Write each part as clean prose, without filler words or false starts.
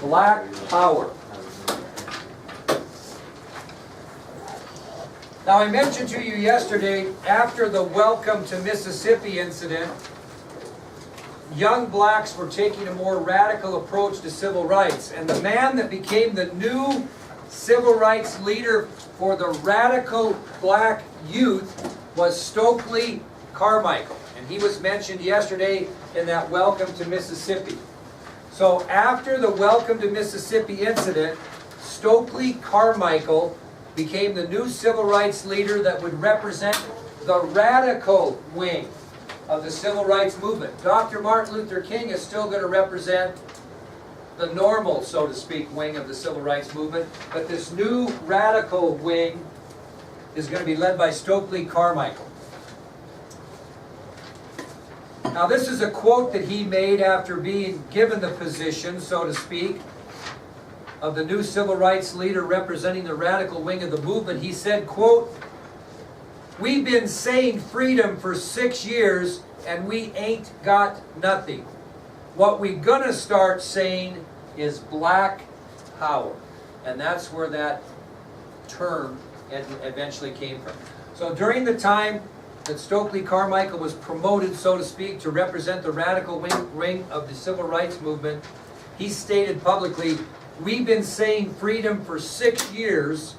Black power. Now, I mentioned to you yesterday, after the Welcome to Mississippi incident, young blacks were taking a more radical approach to civil rights. And the man that became the new civil rights leader for the radical black youth was Stokely Carmichael. And he was mentioned yesterday in that Welcome to Mississippi. So after the Welcome to Mississippi incident, Stokely Carmichael became the new civil rights leader that would represent the radical wing of the civil rights movement. Dr. Martin Luther King is still going to represent the normal, so to speak, wing of the civil rights movement, but this new radical wing is going to be led by Stokely Carmichael. Now, this is a quote that he made after being given the position, so to speak, of the new civil rights leader representing the radical wing of the movement. He said, quote, "We've been saying freedom for 6 years and we ain't got nothing. What we gonna start saying is black power." And that's where that term eventually came from. So during the time that Stokely Carmichael was promoted, so to speak, to represent the radical wing of the civil rights movement, he stated publicly, "We've been saying freedom for 6 years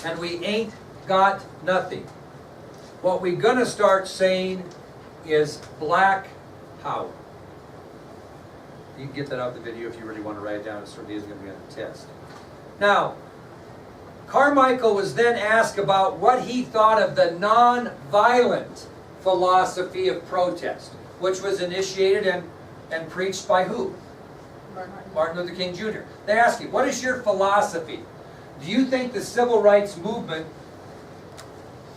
and we ain't got nothing. What we gonna start saying is black power." You can get that out of the video if you really want to write it down. It certainly isn't going to be on the test. Now, Carmichael was then asked about what he thought of the non-violent philosophy of protest, which was initiated and preached by who? Martin Luther King Jr. They asked him, what is your philosophy? Do you think the civil rights movement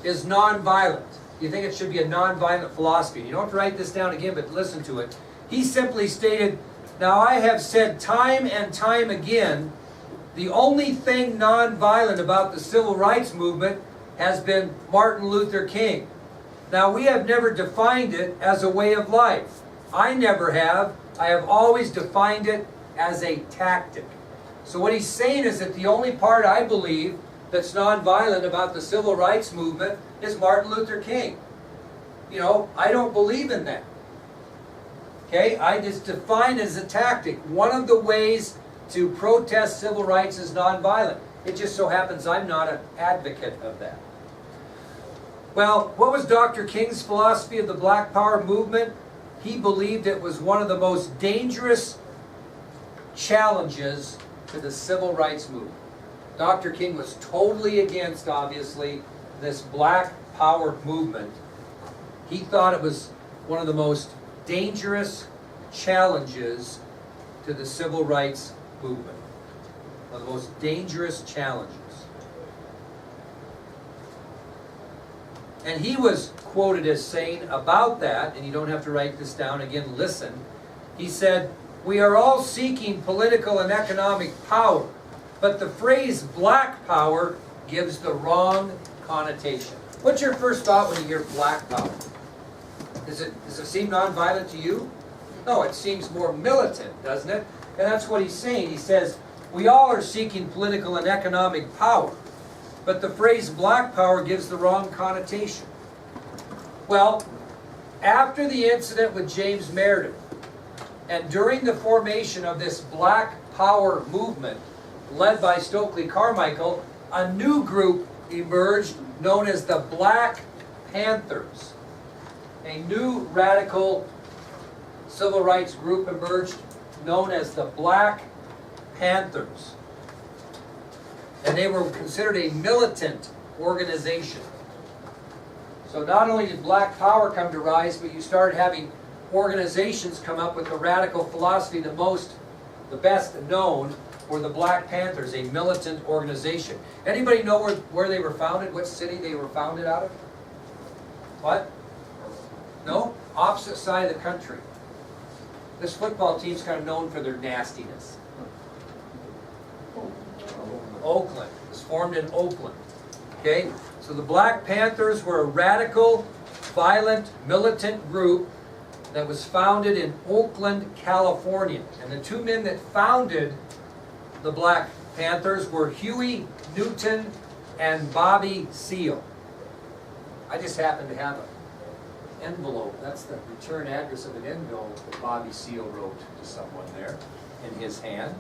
is non-violent? Do you think it should be a non-violent philosophy? You don't have to write this down again, but listen to it. He simply stated, "Now I have said time and time again, the only thing non-violent about the civil rights movement has been Martin Luther King. Now we have never defined it as a way of life. I never have. I have always defined it as a tactic." So what he's saying is that the only part I believe that's non-violent about the civil rights movement is Martin Luther King. You know, I don't believe in that. Okay, I just define it as a tactic. One of the ways to protest civil rights is non-violent. It just so happens I'm not an advocate of that. Well, what was Dr. King's philosophy of the Black Power movement? He believed it was one of the most dangerous challenges to the civil rights movement. Dr. King was totally against, obviously, this Black Power movement. He thought it was one of the most dangerous challenges to the civil rights movement. One of the most dangerous challenges. And he was quoted as saying about that, and you don't have to write this down, again, listen. He said, "We are all seeking political and economic power, but the phrase black power gives the wrong connotation." What's your first thought when you hear black power? Does it seem nonviolent to you? No, it seems more militant, doesn't it? And that's what he's saying. He says, we all are seeking political and economic power, but the phrase black power gives the wrong connotation. Well, after the incident with James Meredith, and during the formation of this Black Power movement, led by Stokely Carmichael, a new group emerged known as the Black Panthers. A new radical civil rights group emerged known as the Black Panthers. And they were considered a militant organization. So not only did Black Power come to rise, but you started having organizations come up with the radical philosophy. The best known were the Black Panthers, a militant organization. Anybody know where they were founded? What city they were founded out of? What? No? Opposite side of the country. This football team's kind of known for their nastiness. Oakland. It was formed in Oakland. Okay? So the Black Panthers were a radical, violent, militant group that was founded in Oakland, California. And the two men that founded the Black Panthers were Huey Newton and Bobby Seale. I just happen to have an envelope. That's the return address of an envelope that Bobby Seale wrote to someone there in his hand.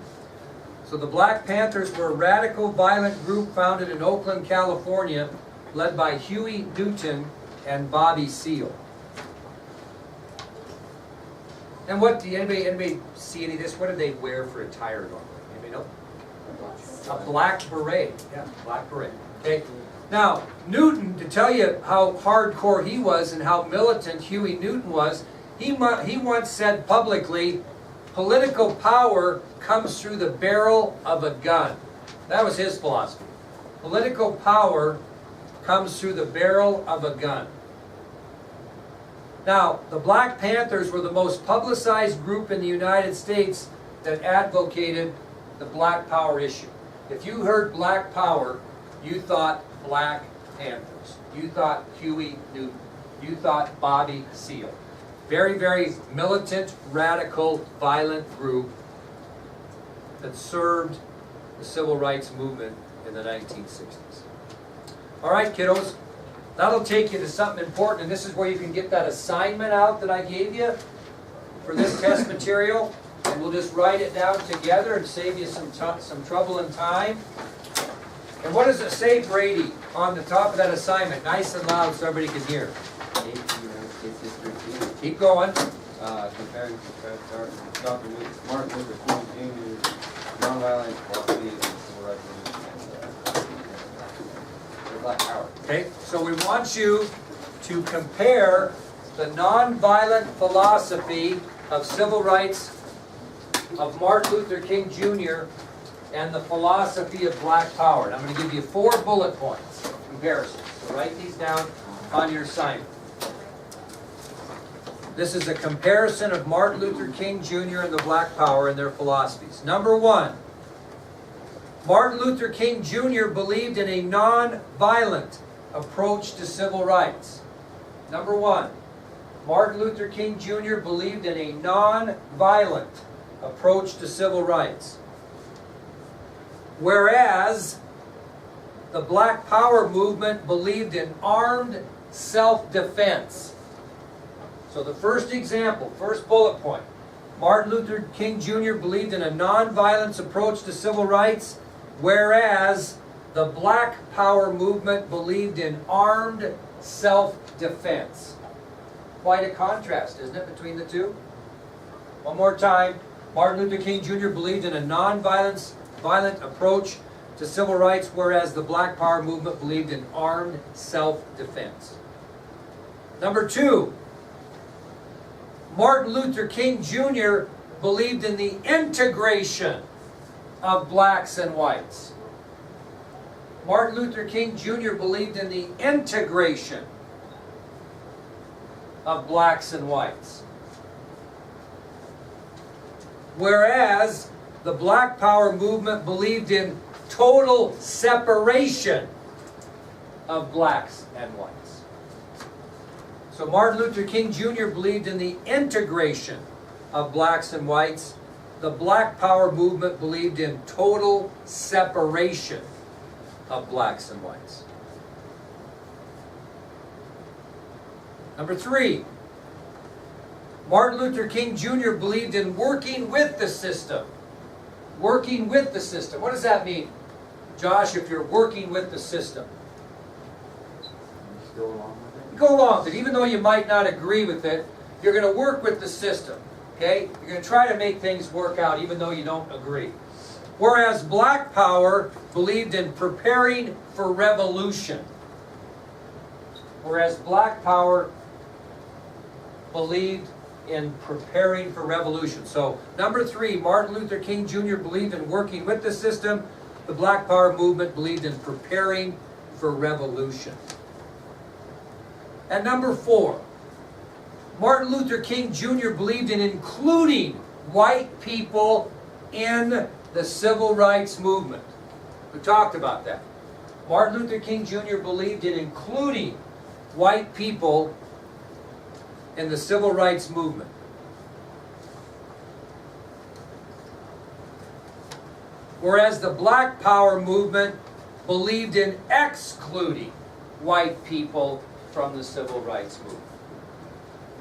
So the Black Panthers were a radical, violent group founded in Oakland, California, led by Huey Newton and Bobby Seale. And what do anybody see any of this? What did they wear for attire normally? Anybody know? A black beret. Yeah, black beret. Okay. Now, Newton, to tell you how hardcore he was and how militant Huey Newton was, he once said publicly, political power comes through the barrel of a gun. That was his philosophy. Political power comes through the barrel of a gun. Now, the Black Panthers were the most publicized group in the United States that advocated the Black Power issue. If you heard Black Power, you thought Black Panthers. You thought Huey Newton. You thought Bobby Seale. Very, very militant, radical, violent group that served the civil rights movement in the 1960s. All right, kiddos, that'll take you to something important, and this is where you can get that assignment out that I gave you for this test material, and we'll just write it down together and save you some trouble and time. And what does it say, Brady, on the top of that assignment? Nice and loud so everybody can hear. Keep going. Comparing Dr. Martin Luther King Jr.'s nonviolent philosophy and civil rights movement and Black Power. Okay, so we want you to compare the nonviolent philosophy of civil rights of Martin Luther King Jr. and the philosophy of Black Power. And I'm going to give you 4 bullet points comparisons. So write these down on your assignment. This is a comparison of Martin Luther King Jr. and the Black Power and their philosophies. Number 1, Martin Luther King Jr. believed in a non-violent approach to civil rights. Number 1, Martin Luther King Jr. believed in a non-violent approach to civil rights. Whereas the Black Power movement believed in armed self-defense. So the first example, first bullet point, Martin Luther King Jr. believed in a non-violence approach to civil rights, whereas the Black Power movement believed in armed self-defense. Quite a contrast, isn't it, between the two? One more time, Martin Luther King Jr. believed in a non-violent approach to civil rights, whereas the Black Power movement believed in armed self-defense. Number 2, Martin Luther King Jr. believed in the integration of blacks and whites. Martin Luther King Jr. believed in the integration of blacks and whites. Whereas the Black Power movement believed in total separation of blacks and whites. So Martin Luther King Jr. believed in the integration of blacks and whites. The Black Power movement believed in total separation of blacks and whites. Number 3, Martin Luther King Jr. believed in working with the system. Working with the system. What does that mean, Josh, if you're working with the system? Go along with it. Go along with it. Even though you might not agree with it, you're going to work with the system. Okay? You're going to try to make things work out even though you don't agree. Whereas Black Power believed in preparing for revolution. Whereas Black Power believed in preparing for revolution. So, number 3, Martin Luther King Jr. believed in working with the system. The Black Power movement believed in preparing for revolution. And number 4, Martin Luther King Jr. believed in including white people in the civil rights movement. We talked about that. Martin Luther King Jr. believed in including white people in the civil rights movement. Whereas the Black Power movement believed in excluding white people from the civil rights movement.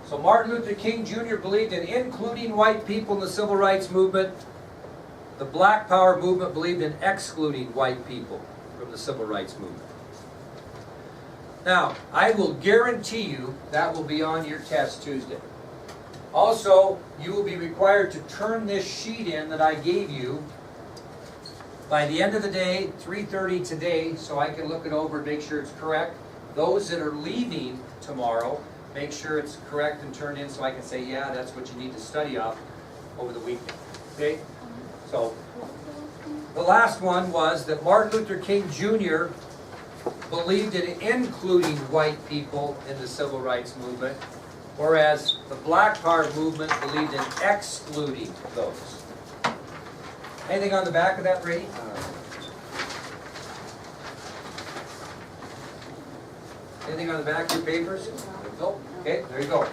So Martin Luther King Jr. believed in including white people in the civil rights movement. The Black Power movement believed in excluding white people from the civil rights movement. Now, I will guarantee you that will be on your test Tuesday. Also, you will be required to turn this sheet in that I gave you by the end of the day, 3:30 today, so I can look it over and make sure it's correct. Those that are leaving tomorrow, make sure it's correct and turned in so I can say, yeah, that's what you need to study off over the weekend. Okay? So, the last one was that Martin Luther King Jr. believed in including white people in the civil rights movement, whereas the Black Power movement believed in excluding those. Anything on the back of that, Brady? Anything on the back of your papers? Nope. Okay, there you go.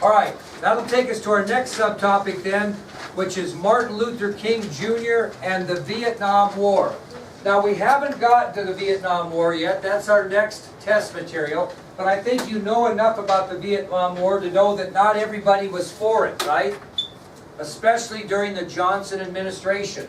All right, that'll take us to our next subtopic then, which is Martin Luther King Jr. and the Vietnam War. Now, we haven't gotten to the Vietnam War yet. That's our next test material. But I think you know enough about the Vietnam War to know that not everybody was for it, right? Especially during the Johnson administration.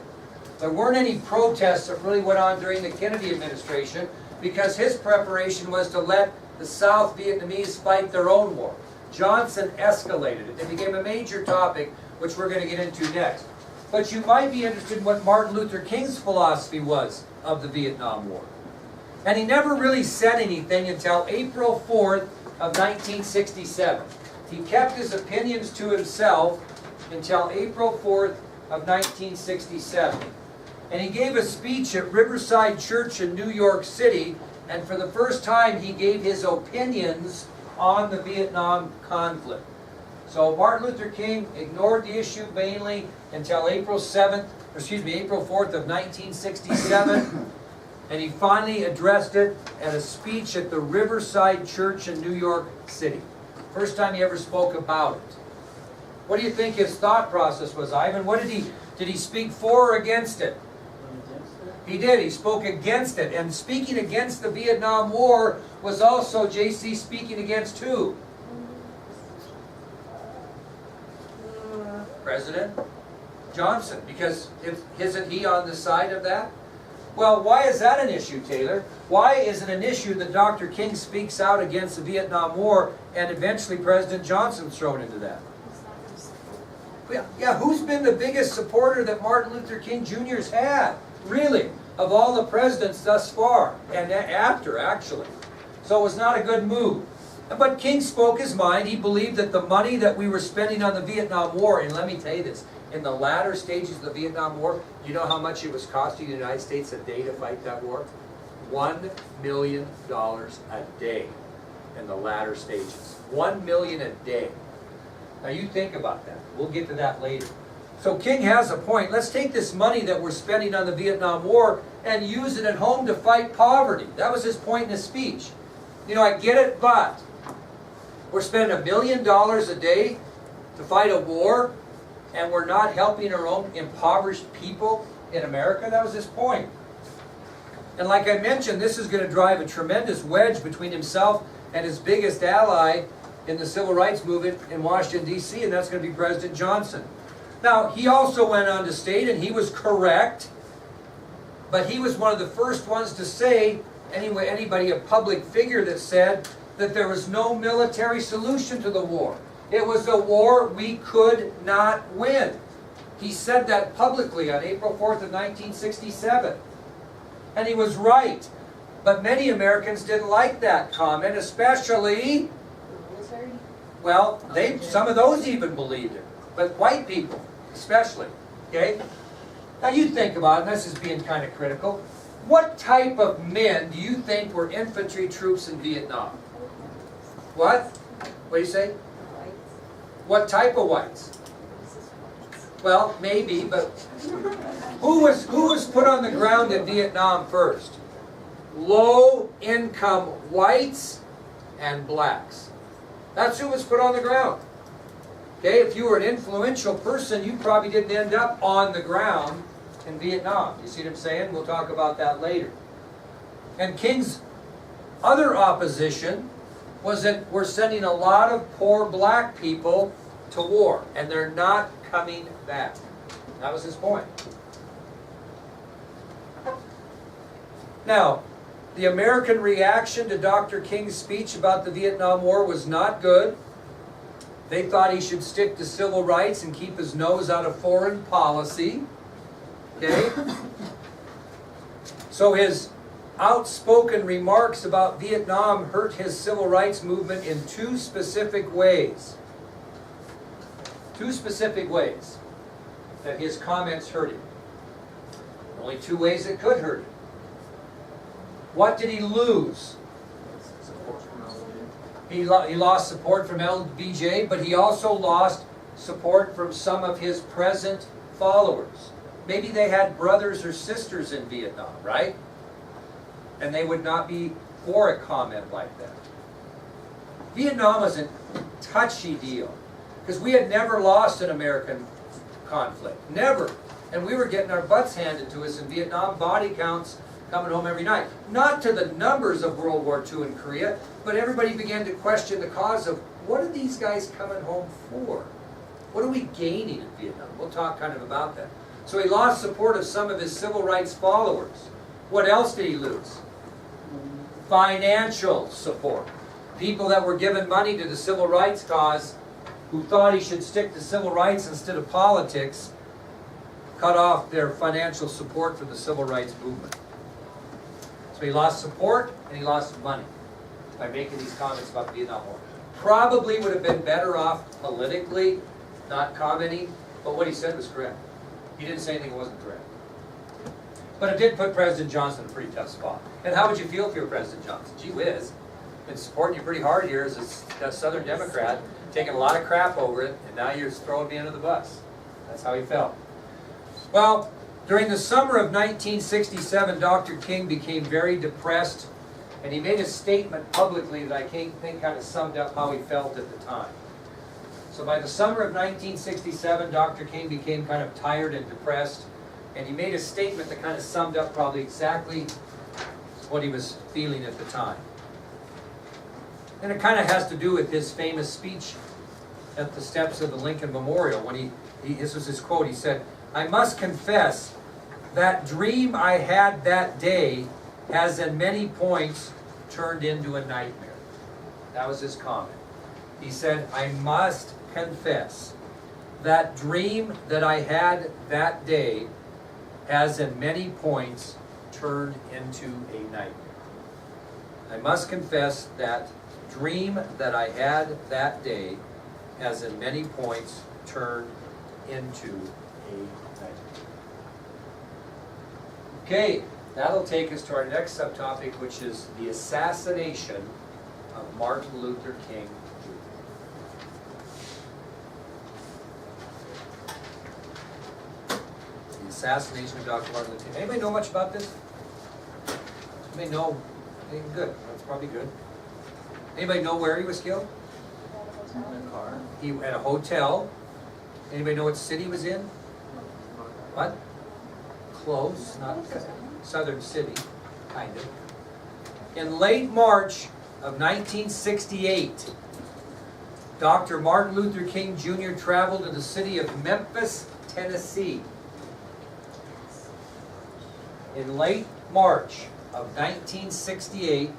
There weren't any protests that really went on during the Kennedy administration because his preparation was to let the South Vietnamese fight their own war. Johnson escalated it. It became a major topic, which we're going to get into next. But you might be interested in what Martin Luther King's philosophy was of the Vietnam War. And he never really said anything until April 4th of 1967. He kept his opinions to himself until April 4th of 1967. And he gave a speech at Riverside Church in New York City, and for the first time he gave his opinions on the Vietnam conflict. So Martin Luther King ignored the issue mainly until April 4th of 1967, and he finally addressed it at a speech at the Riverside Church in New York City. First time he ever spoke about it. What do you think his thought process was, Ivan? What did he speak for or against it? He did. He spoke against it. And speaking against the Vietnam War was also, JC, speaking against who? President Johnson. Because isn't he on the side of that? Well, why is that an issue, Taylor? Why is it an issue that Dr. King speaks out against the Vietnam War and eventually President Johnson's thrown into that? Yeah, who's been the biggest supporter that Martin Luther King Jr.'s had? Really, of all the presidents thus far, and after, actually. So it was not a good move. But King spoke his mind. He believed that the money that we were spending on the Vietnam War, and let me tell you this, in the latter stages of the Vietnam War, you know how much it was costing the United States a day to fight that war? $1 million a day in the latter stages. $1 million a day. Now you think about that. We'll get to that later. So King has a point. Let's take this money that we're spending on the Vietnam War and use it at home to fight poverty. That was his point in his speech. You know, I get it, but we're spending $1 million a day to fight a war, and we're not helping our own impoverished people in America. That was his point. And like I mentioned, this is going to drive a tremendous wedge between himself and his biggest ally in the civil rights movement in Washington, D.C., and that's going to be President Johnson. Now, he also went on to state, and he was correct, but he was one of the first ones to say, anybody, a public figure that said that there was no military solution to the war. It was a war we could not win. He said that publicly on April 4th of 1967. And he was right. But many Americans didn't like that comment, especially, well, some of those even believed it. But white people, especially. Okay? Now you think about it, and this is being kind of critical. What type of men do you think were infantry troops in Vietnam? What? What do you say? What type of whites? Well, maybe, but who was put on the ground in Vietnam first? Low-income whites and blacks. That's who was put on the ground. Okay, if you were an influential person, you probably didn't end up on the ground in Vietnam. You see what I'm saying? We'll talk about that later. And King's other opposition was that we're sending a lot of poor black people to war, and they're not coming back. That was his point. Now, the American reaction to Dr. King's speech about the Vietnam War was not good. They thought he should stick to civil rights and keep his nose out of foreign policy. Okay? So his outspoken remarks about Vietnam hurt his civil rights movement in two specific ways. Two specific ways that his comments hurt him. Only two ways it could hurt him. What did he lose? He lost support from Lbjcr, but he also lost support from some of his present followers. Maybe they had brothers or sisters in Vietnam, right? And they would not be for a comment like that. Vietnam was a touchy deal, because we had never lost an American conflict. Never. And we were getting our butts handed to us in Vietnam, body counts coming home every night. Not to the numbers of World War II in Korea, but everybody began to question the cause of, what are these guys coming home for? What are we gaining in Vietnam? We'll talk kind of about that. So he lost support of some of his civil rights followers. What else did he lose? Financial support. People that were giving money to the civil rights cause, who thought he should stick to civil rights instead of politics, cut off their financial support for the civil rights movement. So he lost support and he lost money by making these comments about the Vietnam War. Probably would have been better off politically not commenting, but what he said was correct. He didn't say anything that wasn't correct. But it did put President Johnson in a pretty tough spot. And how would you feel if you were President Johnson? Gee whiz, been supporting you pretty hard here as a Southern Democrat, taking a lot of crap over it, and now you're throwing me under the bus. That's how he felt. Well, during the summer of 1967, Dr. King became very depressed, and he made a statement publicly that I think kind of summed up how he felt at the time. So by the summer of 1967, Dr. King became kind of tired and depressed, and he made a statement that kind of summed up probably exactly what he was feeling at the time. And it kind of has to do with his famous speech at the steps of the Lincoln Memorial when this was his quote, he said, "I must confess that dream I had that day has in many points turned into a nightmare." That was his comment. He said, "I must confess that dream that I had that day has in many points turned into a nightmare." I must confess that dream that I had that day has in many points turned into a nightmare. Okay, that'll take us to our next subtopic, which is the assassination of Martin Luther King Jr. The assassination of Dr. Martin Luther King. Anybody know much about this? Anybody know anything good? That's probably good. Anybody know where he was killed? In a car. He at a hotel. Anybody know what city he was in? What? Close, not Southern City, kind of. In late March of 1968, Dr. Martin Luther King Jr. traveled to the city of Memphis, Tennessee. In late March of 1968,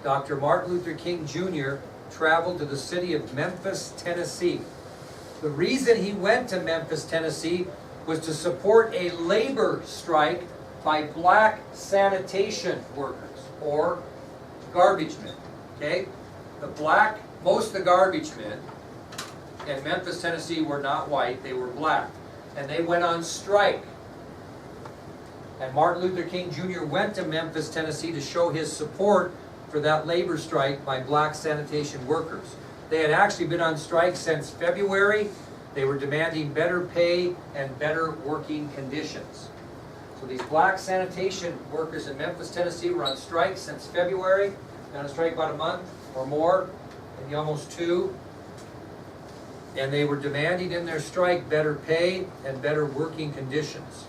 Dr. Martin Luther King Jr. traveled to the city of Memphis, Tennessee. The reason he went to Memphis, Tennessee was to support a labor strike by black sanitation workers, or garbage men, okay? Most of the garbage men in Memphis, Tennessee were not white, they were black. And they went on strike. And Martin Luther King Jr. went to Memphis, Tennessee to show his support for that labor strike by black sanitation workers. They had actually been on strike since February. They were demanding better pay and better working conditions. So these black sanitation workers in Memphis, Tennessee were on strike since February. Been on strike about a month or more. maybe almost 2. And they were demanding in their strike better pay and better working conditions.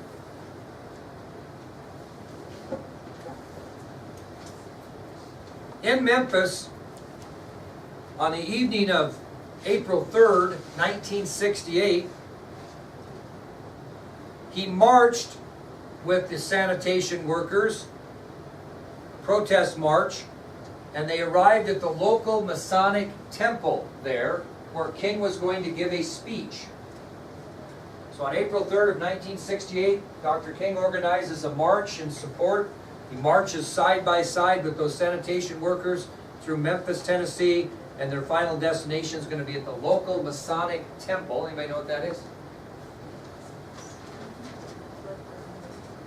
In Memphis, on the evening of April 3rd, 1968, he marched with the sanitation workers, protest march, and they arrived at the local Masonic temple there, where King was going to give a speech. So on April 3rd of 1968, Dr. King organizes a march in support. He marches side by side with those sanitation workers through Memphis, Tennessee, and their final destination is going to be at the local Masonic temple. Anybody know what that is?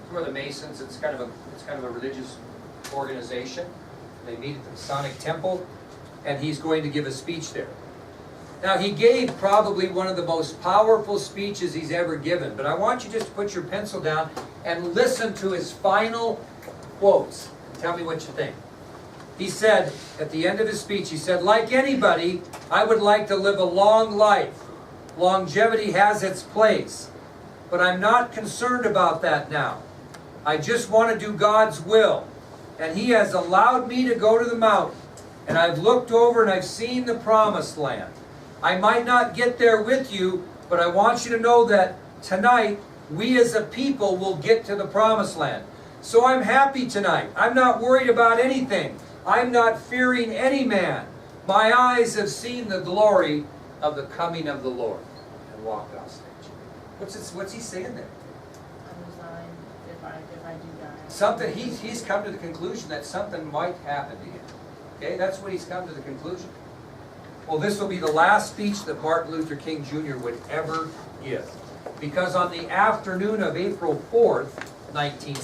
It's where the Masons, it's kind of a religious organization. They meet at the Masonic temple, and he's going to give a speech there. Now, he gave probably one of the most powerful speeches he's ever given, but I want you just to put your pencil down and listen to his final quotes. Tell me what you think. He said, at the end of his speech, he said, "Like anybody, I would like to live a long life. Longevity has its place, but I'm not concerned about that now. I just want to do God's will, and He has allowed me to go to the mountain, and I've looked over and I've seen the promised land. I might not get there with you, but I want you to know that tonight, we as a people will get to the promised land. So I'm happy tonight. I'm not worried about anything. I'm not fearing any man. My eyes have seen the glory of the coming of the Lord." And walked off stage. What's he saying there? I'm resigned if I do die. Something, he's come to the conclusion that something might happen to him. Okay, that's what he's come to the conclusion. Well, this will be the last speech that Martin Luther King Jr. would ever give. Because on the afternoon of April 4th, 1960,